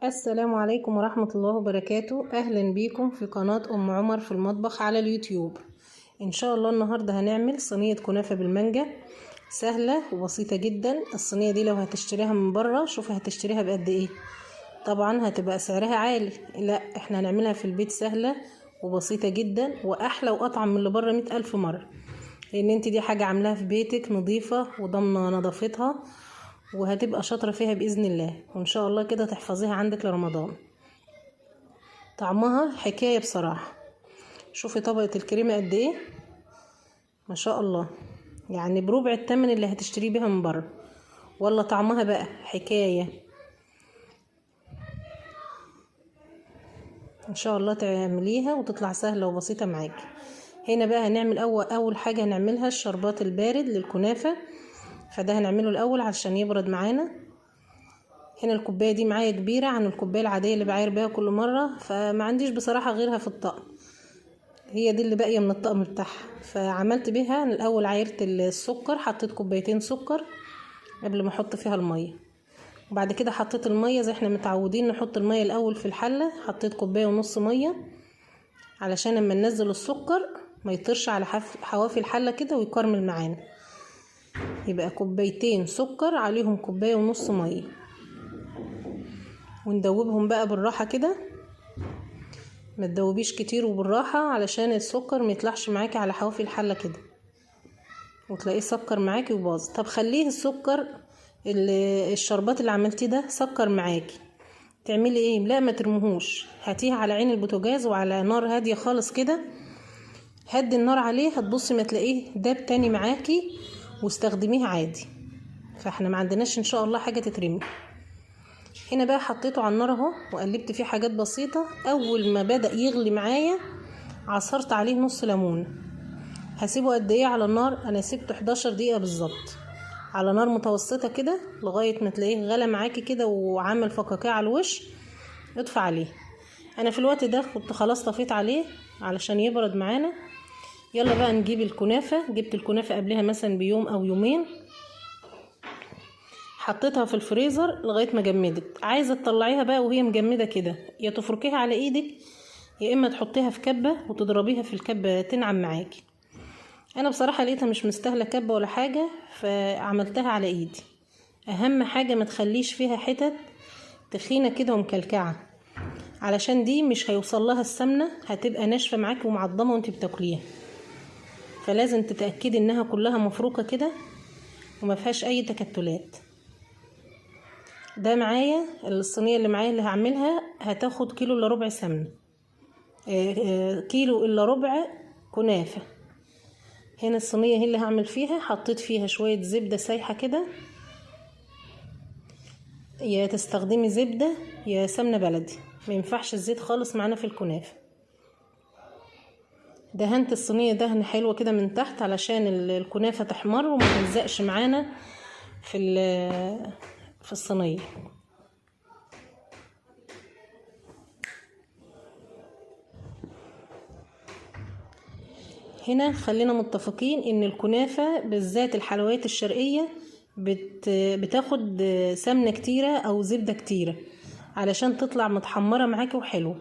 السلام عليكم ورحمة الله وبركاته. أهلا بيكم في قناة أم عمر في المطبخ على اليوتيوب. إن شاء الله النهاردة هنعمل صينية كنافة بالمانجا، سهلة وبسيطة جدا. الصينية دي لو هتشتريها من بره شوفي هتشتريها بقد ايه، طبعا هتبقى سعرها عالي. لا، احنا هنعملها في البيت سهلة وبسيطة جدا وأحلى وأطعم من اللي بره 100,000 مرة، لأن انت دي حاجة عاملاها في بيتك نظيفة وضامنة نظافتها، وهتبقى شاطرة فيها بإذن الله، وإن شاء الله كده تحفظيها عندك لرمضان. طعمها حكاية بصراحة. شوفي طبقة الكريمة قد ايه، ما شاء الله، يعني بربع الثمن اللي هتشتريه بيها من بره. والله طعمها بقى حكاية. ان شاء الله تعمليها وتطلع سهلة وبسيطة معاكي. هنا بقى هنعمل اول حاجة هنعملها الشربات البارد للكنافة، فده هنعمله الاول عشان يبرد معانا. هنا الكوبايه دي معايا كبيره عن الكوبايه العاديه اللي بعاير بيها كل مره، فما عنديش بصراحه غيرها في الطقم، هي دي اللي باقيه من الطقم بتاعها. فعملت بيها الاول عايرت السكر، حطيت كوبايتين سكر قبل ما احط فيها الميه، وبعد كده حطيت الميه زي احنا متعودين نحط الميه الاول في الحله. حطيت كوبايه ونص ميه علشان لما ننزل السكر ما يطرش على حوافي الحله كده ويكرمل معانا. يبقى كوبايتين سكر عليهم كوبايه ونص ميه، وندوبهم بقى بالراحة كده، ما تدوبيش كتير وبالراحة علشان السكر ما يطلعش معاكي على حوافي الحلة كده وتلاقيه سكر معاكي وباظ. طب خليه السكر الشربات اللي عملتيه ده سكر معاكي، تعملي ايه؟ لا ما ترموهوش، هاتيه على عين البوتاجاز وعلى نار هادية خالص كده، هدي النار عليه، هتبصي ما تلاقيه داب تاني معاكي واستخدميه عادي. فاحنا ما عندناش ان شاء الله حاجة تترمي. هنا بقى حطيته على النار اهو وقلبت فيه حاجات بسيطة. اول ما بدأ يغلي معايا عصرت عليه نص ليمونة. هسيبه قد ايه على النار؟ انا سيبته 11 دقيقة بالظبط على نار متوسطة كده لغاية ما تلاقيه غلى معاكي كده وعمل فقاقيع على الوش. اطفي عليه. انا في الوقت ده كنت خلاص طفيت عليه علشان يبرد معانا. يلا بقى نجيب الكنافة. جبت الكنافة قبلها مثلا بيوم او يومين، حطيتها في الفريزر لغايه ما جمدت. عايزه تطلعيها بقى وهي مجمده كده، يا تفركيها على ايدك يا اما تحطيها في كبه وتضربيها في الكبه تنعم معاكي. انا بصراحه لقيتها مش مستاهله كبه ولا حاجه فعملتها على ايدي. اهم حاجه ما تخليش فيها حتت تخينه كده ومكلكعه، علشان دي مش هيوصل لها السمنه، هتبقى ناشفه معاكي ومعضمه وانت بتاكليها. فلازم تتاكدي انها كلها مفروكه كده وما فيهاش اي تكتلات. ده معايا الصينيه اللي معايا اللي هعملها هتاخد كيلو الا ربع سمنه، كيلو الا ربع كنافه. هنا الصينيه هي اللي هعمل فيها، حطيت فيها شويه زبده سايحه كده، يا تستخدمي زبده يا سمنه بلدي، ما ينفعش الزيت خالص معانا في الكنافه. دهنت الصينيه دهنه حلوه كده من تحت علشان الكنافه تحمر وما تلزقش معانا في الصينيه. هنا خلينا متفقين ان الكنافة بالذات الحلويات الشرقية بتاخد سمنة كتيرة او زبدة كتيرة علشان تطلع متحمرة معاكي وحلو.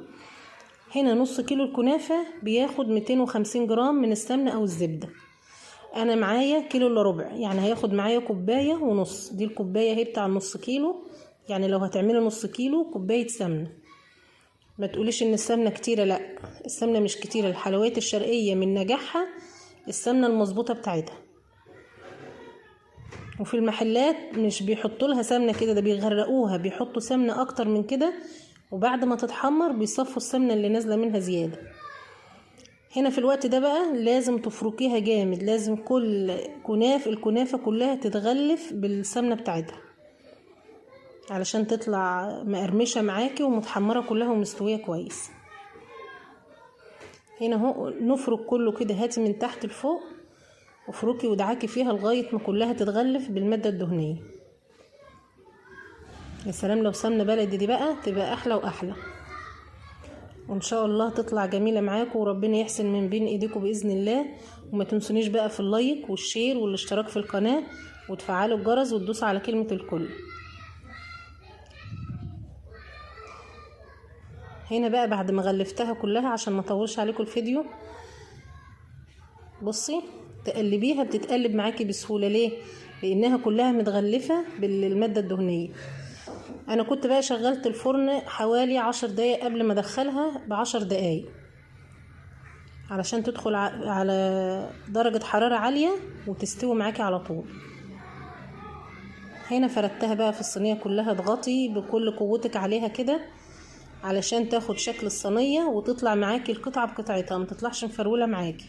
هنا نص كيلو الكنافة بياخد 250 جرام من السمنة او الزبدة. انا معايا كيلو الا ربع، يعني هياخد معايا كوباية ونص. دي الكوباية هي بتاع نص كيلو، يعني لو هتعملي نص كيلو كوباية سمنة. ما تقوليش ان السمنه كتيره، لا السمنه مش كتيره. الحلويات الشرقيه من نجاحها السمنه المظبوطه بتاعتها، وفي المحلات مش بيحطوا لها سمنه كده، ده بيغرقوها، بيحطوا سمنه اكتر من كده، وبعد ما تتحمر بيصفوا السمنه اللي نازله منها زياده. هنا في الوقت ده بقى لازم تفركيها جامد، لازم كل الكنافه كلها تتغلف بالسمنه بتاعتها علشان تطلع مقرمشه معاكي ومتحمره كلها ومستويه كويس. هنا اهو نفرك كله كده، هاتي من تحت لفوق وفركي ودعاكي فيها لغايه ما كلها تتغلف بالماده الدهنيه. يا سلام لو سمنه بلدي دي بقى تبقى احلى واحلى، وان شاء الله تطلع جميله معاكم وربنا يحسن من بين ايديكم باذن الله. وما تنسونيش بقى في اللايك والشير والاشتراك في القناه وتفعلوا الجرس وتدوسوا على كلمه الكل. هنا بقى بعد ما غلفتها كلها عشان ما اطولش عليكم الفيديو، بصي تقلبيها بتتقلب معاكي بسهولة. ليه؟ لانها كلها متغلفة بالمادة الدهنية. انا كنت بقى شغلت الفرن حوالي 10 دقايق قبل ما ادخلها ب10 دقايق علشان تدخل على درجة حرارة عالية وتستوي معاكي على طول. هنا فردتها بقى في الصينية كلها، اضغطي بكل قوتك عليها كده علشان تاخد شكل الصينية وتطلع معاكي القطعة بقطعتها، ما تطلعش مفرولة معاكي.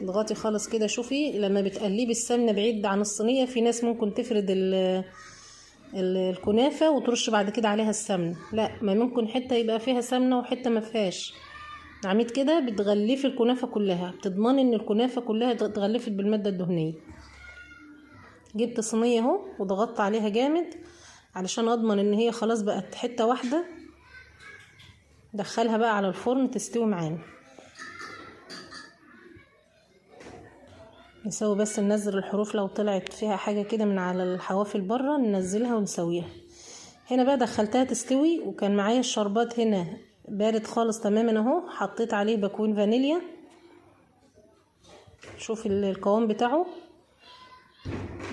اضغطي خالص كده. شوفي لما بتقلبي السمنة بعيد عن الصينية، في ناس ممكن تفرد الكنافة وترش بعد كده عليها السمنة، لا، ما ممكن حتة يبقى فيها سمنة وحتة ما فيهاش. عميد كده بتغلفي الكنافة كلها، بتضمني ان الكنافة كلها اتغلفت بالمادة الدهنية. جبت صينية اهو وضغطت عليها جامد علشان اضمن ان هي خلاص بقت حتة واحدة. دخلها بقى على الفرن تستوي معانا. نسوي بس ننزل الحروف لو طلعت فيها حاجة كده من على الحوافل بره ننزلها ونسويها. هنا بقى دخلتها تستوي وكان معايا الشربات هنا بارد خالص تماما اهو. حطيت عليه باكوين فانيليا. شوفي القوام بتاعه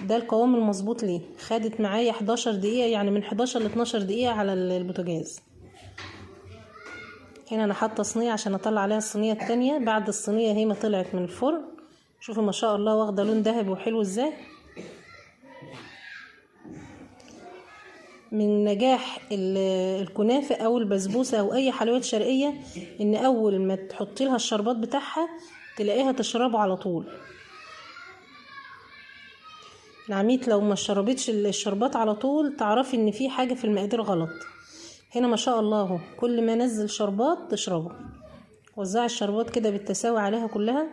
ده القوام المظبوط ليه. خدت معايا 11 دقيقة، يعني من 11 ل 12 دقيقة على البوتاجاز. هنا انا حاطه صينية عشان اطلع عليها الصينية التانية بعد الصينية هي ما طلعت من الفرن. شوفوا ما شاء الله واخده لون ذهبي وحلو ازاي. من نجاح الكنافه او البسبوسه او اي حلويات شرقيه ان اول ما تحطي لها الشربات بتاعها تلاقيها تشربه على طول. العميد لو ما شربتش الشربات على طول تعرفي ان في حاجه في المقادير غلط. هنا ما شاء الله اهو كل ما انزل شربات تشربه. وزعي الشربات كده بالتساوي عليها كلها.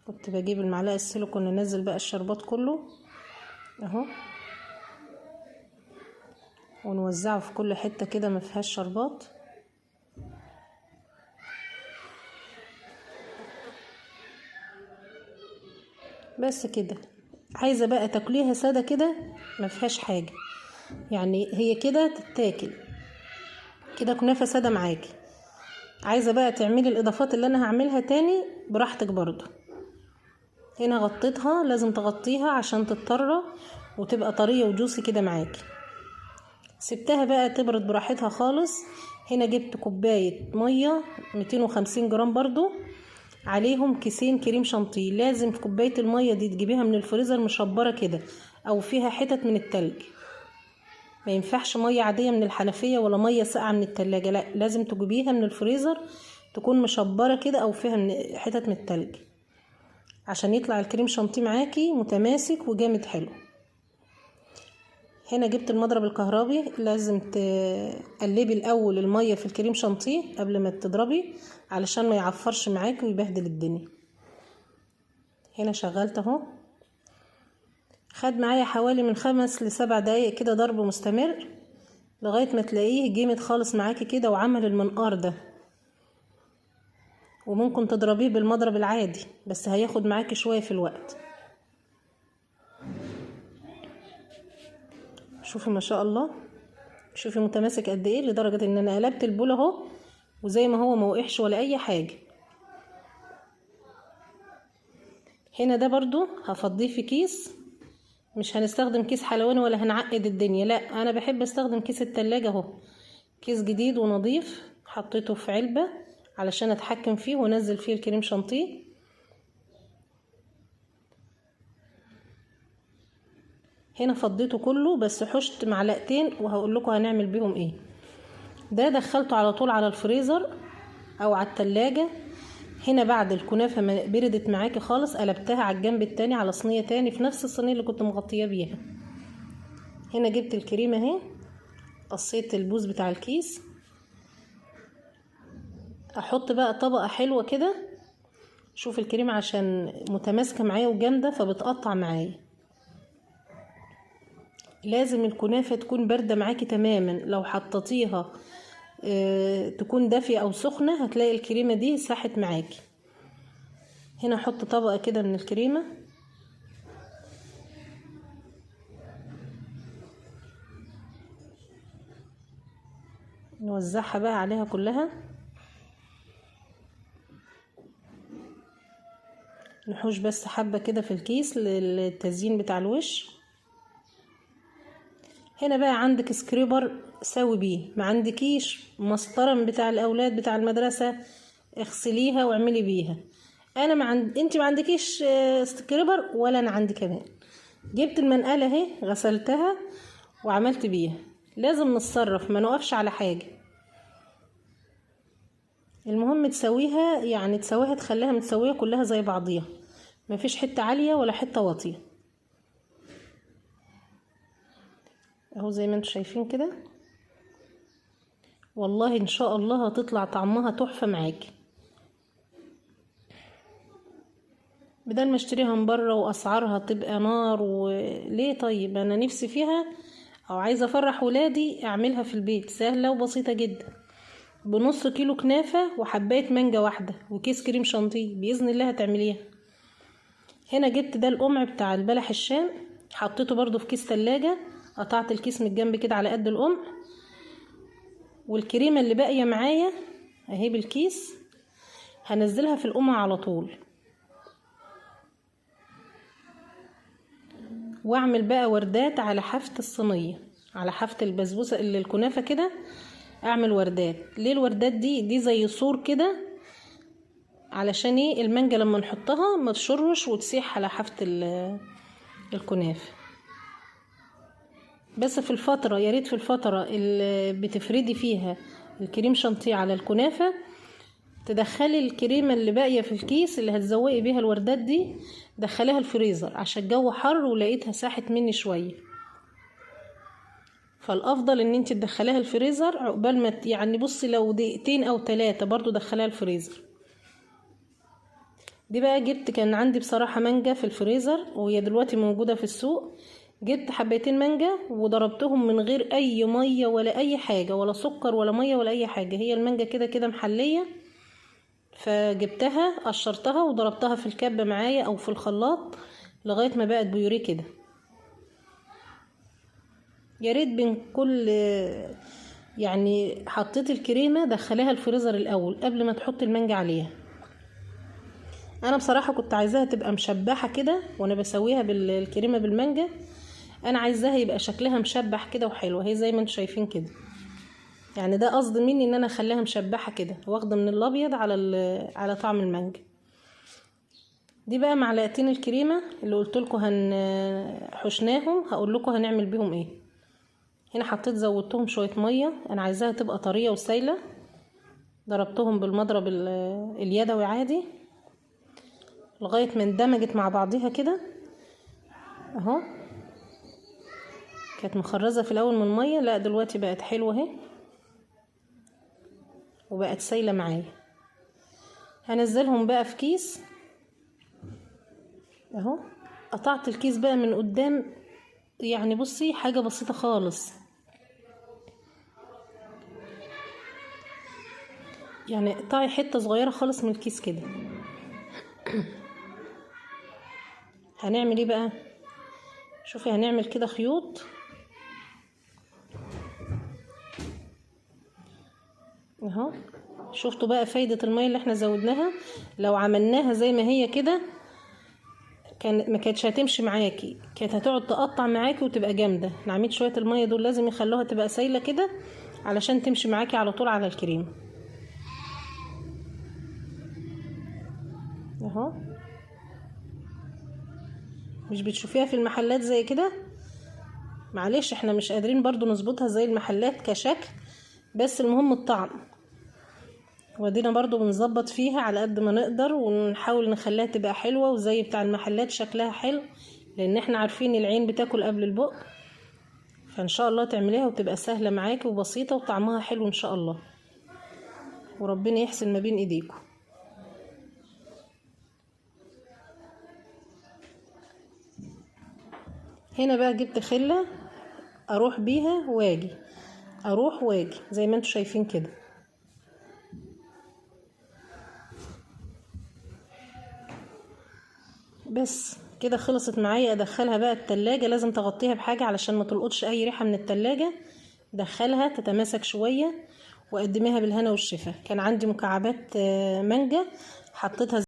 كنت بجيب المعلقه السيليكون ننزل بقى الشربات كله اهو ونوزعه في كل حته كده ما فيهاش شربات. بس كده. عايزه بقى تاكليها ساده كده ما فيهاش حاجه، يعني هي كده تتاكل كده كنافه ساده معاكي. عايزه بقى تعملي الاضافات اللي انا هعملها تاني براحتك برضو. هنا غطيتها، لازم تغطيها عشان تضطر وتبقى طريه وجوسي كده معاكي. سبتها بقى تبرد براحتها خالص. هنا جبت كوبايه ميه 250 جرام برضو، عليهم كيسين كريم شانتيه. لازم في كوبايه الميه دي تجيبيها من الفريزر مشبره كده او فيها حتت من التلج. ما ينفعش ميه عاديه من الحنفيه ولا ميه ساقعه من التلاجة، لا، لازم تجيبيها من الفريزر تكون مشبره كده او فيها حتت من التلج عشان يطلع الكريم شانتيه معاكي متماسك وجامد حلو. هنا جبت المضرب الكهربي. لازم تقلبي الاول الميه في الكريم شانتيه قبل ما تضربي علشان ما يعفرش معاكي ويبهدل الدنيا. هنا شغلت اهو. خد معايا حوالي من 5 ل7 دقايق كده ضرب مستمر لغايه ما تلاقيه جامد خالص معاكي كده وعمل المنقار ده. وممكن تضربيه بالمضرب العادي بس هياخد معاكي شويه في الوقت. شوفي ما شاء الله، شوفي متماسك قد ايه، لدرجه ان انا قلبت البول اهو وزي ما هو ما وقعش ولا اي حاجه. هنا ده برضو هفضيه في كيس. مش هنستخدم كيس حلواني ولا هنعقد الدنيا، لا، انا بحب استخدم كيس التلاجة اهو. كيس جديد ونظيف حطيته في علبة علشان اتحكم فيه وانزل فيه الكريم شانتيه. هنا فضيته كله بس حشت معلقتين وهقول لكم هنعمل بيهم ايه. ده دخلته على طول على الفريزر او على التلاجة. هنا بعد الكنافة ما بردت معاكي خالص قلبتها على الجنب التاني على صينية تاني في نفس الصينية اللي كنت مغطية بيها. هنا جبت الكريمة اهي، قصيت البوز بتاع الكيس. احط بقى طبقة حلوة كده. شوف الكريمة عشان متماسكة معايا وجامدة فبتقطع معايا. لازم الكنافة تكون باردة معاكي تماما. لو حطيتيها تكون دافية او سخنة هتلاقي الكريمة دي ساحت معاكي. هنا احط طبقة كده من الكريمة نوزعها بقى عليها كلها. نحوش بس حبة كده في الكيس للتزيين بتاع الوش. هنا بقى عندك سكريبر سوي بيه، ما عندكيش مسطرة بتاع الاولاد بتاع المدرسة اغسليها واعملي بيها. انت ما عندكيش سكريبر ولا انا عندي كمان. جبت المنقله اهي غسلتها وعملت بيها. لازم نتصرف، ما نقفش على حاجه. المهم تسويها، يعني تسويها تخليها متسويه كلها زي بعضيها، ما فيش حته عاليه ولا حته واطيه. اهو زي ما انتم شايفين كده. والله ان شاء الله هتطلع طعمها تحفه معاكي، بدل ما اشتريها من بره واسعارها تبقى نار. وليه؟ طيب انا نفسي فيها او عايزه افرح ولادي، اعملها في البيت سهله وبسيطه جدا. بنص كيلو كنافه وحبايه مانجا واحده وكيس كريم شانتيه، باذن الله هتعمليها. هنا جبت ده القمع بتاع البلح الشام، حطيته برضو في كيس تلاجة، قطعت الكيس من الجنب كده على قد القمع. والكريمه اللي باقيه معايا اهي بالكيس هنزلها في القمع على طول. واعمل بقى وردات على حافة الصينية، على حافة البسبوسة اللي الكنافة كده، اعمل وردات. ليه الوردات دي زي سور كده، علشان ايه؟ المانجا لما نحطها ما تشرش وتسيح على حافة الكنافة. بس في الفترة، يا ريت في الفترة اللي بتفردي فيها الكريم شانتيه على الكنافة، تدخلي الكريمة اللي باقية في الكيس اللي هتزوقي بيها الوردات دي، دخليها الفريزر عشان الجو حر ولقيتها ساحت مني شوية. فالافضل ان انت تدخليها الفريزر عقبال ما يعني بصي لو دقيقتين او 3 برضو دخليها الفريزر. دي بقى جبت، كان عندي بصراحة مانجا في الفريزر وهي دلوقتي موجودة في السوق. جبت حبيتين مانجا وضربتهم من غير اي مية ولا اي حاجة، ولا سكر ولا مية ولا اي حاجة. هي المانجا كده كده محلية، فجبتها قشرتها وضربتها في الكبة معايا او في الخلاط لغاية ما بقت بيوريه كده. يا ريت بين كل يعني حطيت الكريمة دخليها الفريزر الاول قبل ما تحط المانجا عليها. انا بصراحة كنت عايزاها تبقى مشبحة كده وانا بسويها بالكريمة بالمانجا. انا عايزاها يبقى شكلها مشبح كده وحلوة، هي زي ما انتم شايفين كده. يعني ده قصد مني ان انا اخليها مشبحة كده، واخده من الابيض على طعم المانجا. دي بقى معلقتين الكريمة اللي قلت لكم حشناهم، هقول لكم هنعمل بيهم ايه. هنا حطيت زودتهم شوية مية، انا عايزاها تبقى طرية وسايلة. ضربتهم بالمضرب اليدوي عادي لغاية ما اندمجت مع بعضيها كده اهو. كانت مخرزة في الاول من المية، لا دلوقتي بقت حلوة اهي وبقت سايلة معايا. هنزلهم بقى في كيس اهو. قطعت الكيس بقى من قدام، يعني بصي حاجة بسيطة خالص، يعني قطعي حتة صغيرة خالص من الكيس كده. هنعمل ايه بقى؟ شوفي هنعمل كده خيوط اهو. شفتوا بقى فايدة المية اللي احنا زودناها؟ لو عملناها زي ما هي كده ما كانتش هتمشي معاكي، كانت هتقعد تقطع معاكي وتبقى جامدة. احنا عملت شوية المية دول لازم يخلوها تبقى سايلة كده علشان تمشي معاكي على طول على الكريم اهو. مش بتشوفيها في المحلات زي كده؟ معلش احنا مش قادرين برضو نظبطها زي المحلات كشكل، بس المهم الطعم. ودينا برضو بنظبط فيها على قد ما نقدر ونحاول نخليها تبقى حلوة وزي بتاع المحلات شكلها حلو، لان احنا عارفين العين بتاكل قبل البق. فان شاء الله تعمليها وتبقى سهلة معاكي وبسيطة وطعمها حلو ان شاء الله، وربنا يحسن ما بين ايديكم. هنا بقى جبت خلة اروح بيها واجي، اروح واجي زي ما انتم شايفين كده. بس كده خلصت معايا. ادخلها بقى التلاجة، لازم تغطيها بحاجة علشان ما تلقطش اي ريحة من التلاجة. دخلها تتماسك شوية وقدميها بالهنا والشفا. كان عندي مكعبات مانجا حطيتها